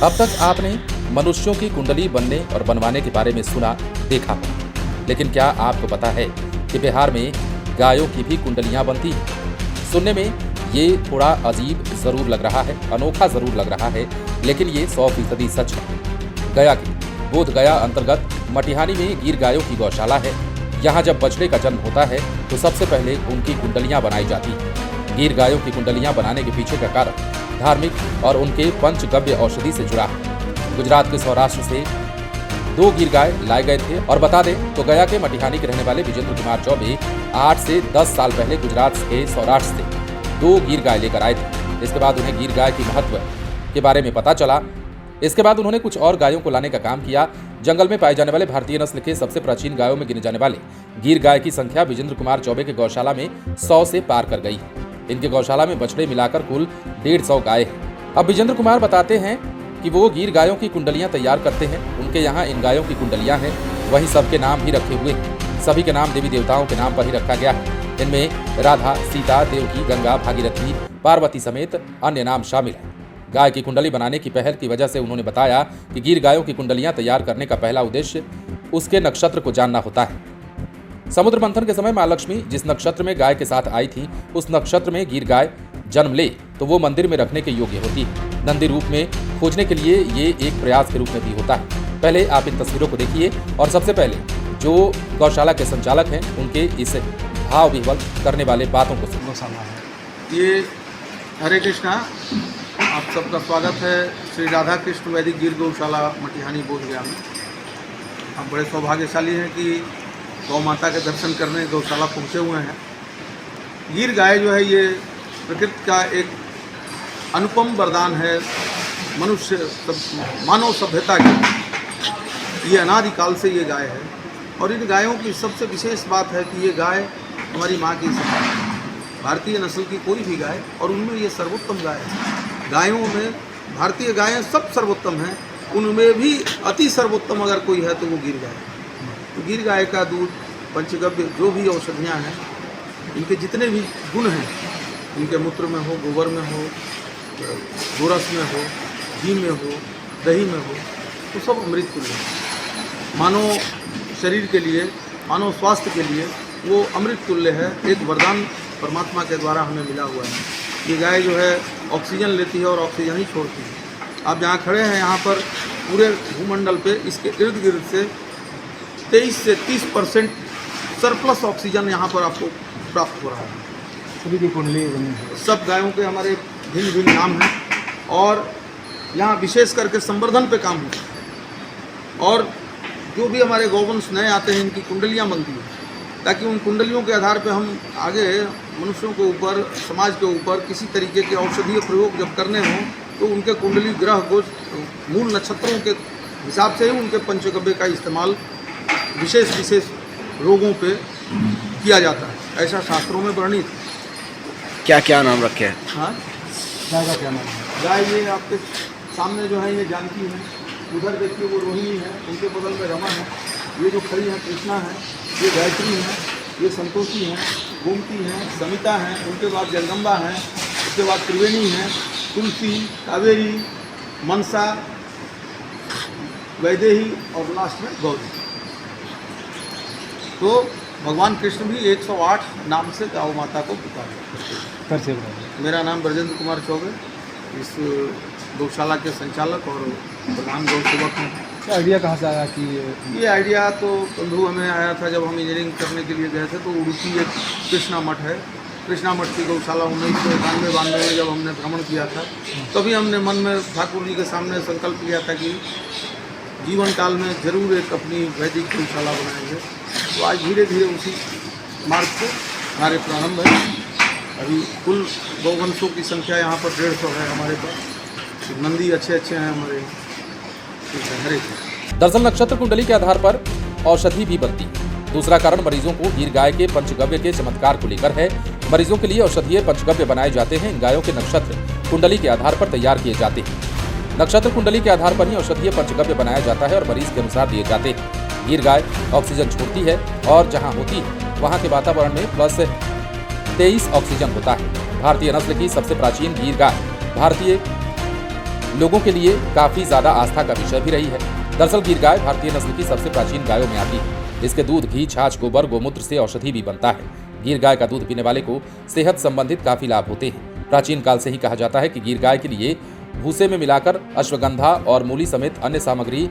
अब तक आपने मनुष्यों की कुंडली बनने और बनवाने के बारे में सुना, देखा हो, लेकिन क्या आपको पता है कि बिहार में गायों की भी कुंडलियां बनती हैं? सुनने में ये थोड़ा अजीब जरूर लग रहा है, अनोखा जरूर लग रहा है, लेकिन ये 100% सच है। गया की बोध गया अंतर्गत मटिहानी में गिर गायों की गौशाला है। यहाँ जब बछड़े का जन्म होता है तो सबसे पहले उनकी कुंडलियां बनाई जाती हैं। गिर गायों की कुंडलियां बनाने के पीछे का कारण धार्मिक और उनके पंचगव्य औषधि से जुड़ा है। गुजरात के सौराष्ट्र से 2 गिर गाय लाए गए थे और बता दें तो गया के मटिहानी के रहने वाले विजेंद्र कुमार चौबे 8 से 10 साल पहले गुजरात के सौराष्ट्र से 2 गिर गाय लेकर आए थे। इसके बाद उन्हें गिर गाय की महत्व के बारे में पता चला। इसके बाद उन्होंने कुछ और गायों को लाने का काम किया। जंगल में पाए जाने वाले भारतीय नस्ल के सबसे प्राचीन गायों में गिने जाने वाले गिर गाय की संख्या विजेंद्र कुमार चौबे के गौशाला में 100 से पार कर गई है। इनके गौशाला में बछड़े मिलाकर कुल 150 गाय हैं। अब विजेंद्र कुमार बताते हैं कि वो गिर गायों की कुंडलियां तैयार करते हैं। उनके यहाँ इन गायों की कुंडलियां हैं, वहीं सबके नाम भी रखे हुए हैं। सभी के नाम देवी देवताओं के नाम पर ही रखा गया है। इनमें राधा, सीता, देवकी, गंगा, भागीरथी, पार्वती समेत अन्य नाम शामिल हैं। गाय की कुंडली बनाने की पहल की वजह से उन्होंने बताया कि गिर गायों की कुंडलियां तैयार करने का पहला उद्देश्य उसके नक्षत्र को जानना होता है। समुद्र मंथन के समय मां लक्ष्मी जिस नक्षत्र में गाय के साथ आई थी, उस नक्षत्र में गिर गाय जन्म ले तो वो मंदिर में रखने के योग्य होती है। नंदी रूप में खोजने के लिए ये एक प्रयास के रूप में भी होता है। पहले आप इन तस्वीरों को देखिए और सबसे पहले जो गौशाला के संचालक हैं उनके इस भाव विह्वल करने वाले बातों को सुनो। ये हरे कृष्णा, आप सबका स्वागत है श्री राधा कृष्ण वैदिक गिर गौशाला मटिहानी बोधगया में। हम बड़े सौभाग्यशाली हैं कि गौ माता के दर्शन करने गौशाला पहुँचे हुए हैं। गिर गाय जो है ये प्रकृति का एक अनुपम वरदान है मानव सभ्यता की। ये अनादिकाल से ये गाय है और इन गायों की सबसे विशेष बात है कि ये गाय हमारी माँ की समान है। भारतीय नस्ल की कोई भी गाय और उनमें ये सर्वोत्तम गाय है। गायों में भारतीय गायें सब सर्वोत्तम हैं, उनमें भी अति सर्वोत्तम अगर कोई है तो वो गिर गाय है। तो गिर गाय का दूध, पंचगव्य जो भी औषधियाँ हैं, इनके जितने भी गुण हैं, इनके मूत्र में हो, गोबर में हो, गोरस में हो, घी में हो, दही में हो, तो सब अमृत तुल्य है। मानव शरीर के लिए, मानव स्वास्थ्य के लिए वो अमृत तुल्य है। एक वरदान परमात्मा के द्वारा हमें मिला हुआ है। ये गाय जो है ऑक्सीजन लेती है और ऑक्सीजन ही छोड़ती है। आप जहाँ खड़े हैं यहाँ पर पूरे भूमंडल पे इसके इर्द गिर्द से 23 से 30% सरप्लस ऑक्सीजन यहाँ पर आपको प्राप्त हो रहा है। सभी की कुंडली सब गायों के हमारे भिन्न भिन्न नाम हैं और यहाँ विशेष करके संवर्धन पे काम होता है। और जो भी हमारे गौवंश नए आते हैं, इनकी कुंडलियाँ बनती हैं ताकि उन कुंडलियों के आधार पे हम आगे मनुष्यों के ऊपर, समाज के ऊपर किसी तरीके के औषधीय प्रयोग जब करने हों तो उनके कुंडली, ग्रह, गोच, मूल नक्षत्रों के हिसाब से ही उनके पंचगव्य का इस्तेमाल विशेष रोगों पे किया जाता है। ऐसा शास्त्रों में वर्णित। क्या क्या नाम रखे हैं? हाँ, गाय का क्या नाम है? गाय ये आपके सामने जो है ये जानकी है, उधर देखिए वो रोहिणी है, उनके बगल में रमा है, ये जो खड़ी है कृष्णा है, ये गायत्री है, ये संतोषी है, गोमती है, समिता है, उनके बाद जगदम्बा है, उसके बाद त्रिवेणी है, तुलसी, कावेरी, मनसा, वैदेही और लास्ट में गौरी। तो भगवान कृष्ण भी 108 नाम से गौ माता को पुकारते हैं। मेरा नाम ब्रजेंद्र कुमार चौबे, इस गौशाला के संचालक और प्रधान गौ सेवक हैं। क्या आइडिया कहाँ से आया कि ये आइडिया तो बंधु हमें आया था जब हम इंजीनियरिंग करने के लिए गए थे। तो उड़ुपी एक कृष्णा मठ है, कृष्णा मठ की गौशाला 1991-92 में जब हमने भ्रमण किया था, तभी हमने मन में ठाकुर जी के सामने संकल्प लिया था कि जीवन काल में जरूर एक अपनी वैदिक गौशाला बनाएंगे। तो आज धीरे धीरे उसी मार्ग से हमारे प्रारंभ है। अभी कुल गौवंशों की संख्या यहाँ पर 150 है हमारे पास। नंदी अच्छे हैं हमारे। दरअसल नक्षत्र कुंडली के आधार पर औषधि भी बनती है। दूसरा कारण मरीजों को गिर गाय के पंचगव्य के चमत्कार को लेकर है। मरीजों के लिए औषधीय पंचगव्य बनाए जाते हैं। इन गायों के नक्षत्र कुंडली के आधार पर तैयार किए जाते हैं। नक्षत्र कुंडली के आधार पर ही औषधीय पंचगव्य बनाया जाता है और मरीज के अनुसार दिए जाते हैं। गिर गाय ऑक्सीजन छोड़ती है और जहाँ होती है वहाँ के वातावरण में प्लस 23 ऑक्सीजन होता है। भारतीय नस्ल की सबसे प्राचीन गिर गाय भारतीय लोगों के लिए काफी ज्यादा आस्था का विषय भी रही है। दरअसल गिर गाय भारतीय नस्ल की सबसे प्राचीन गायों में आती है। इसके दूध, घी, छाछ, गोबर, गोमूत्र से औषधि भी बनता है। गिर गाय का दूध पीने वाले को सेहत संबंधित काफी लाभ होते हैं। प्राचीन काल से ही कहा जाता है कि गिर गाय के लिए भूसे में मिलाकर अश्वगंधा और मूली समेत अन्य सामग्री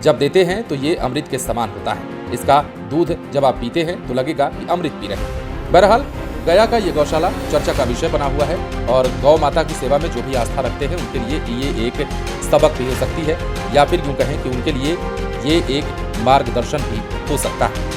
जब देते हैं तो ये अमृत के समान होता है। इसका दूध जब आप पीते हैं तो लगेगा कि अमृत पी रहे हैं। बहरहाल गया का ये गौशाला चर्चा का विषय बना हुआ है और गौ माता की सेवा में जो भी आस्था रखते हैं उनके लिए ये एक सबक भी हो सकती है, या फिर यूं कहें कि उनके लिए ये एक मार्गदर्शन भी हो सकता है।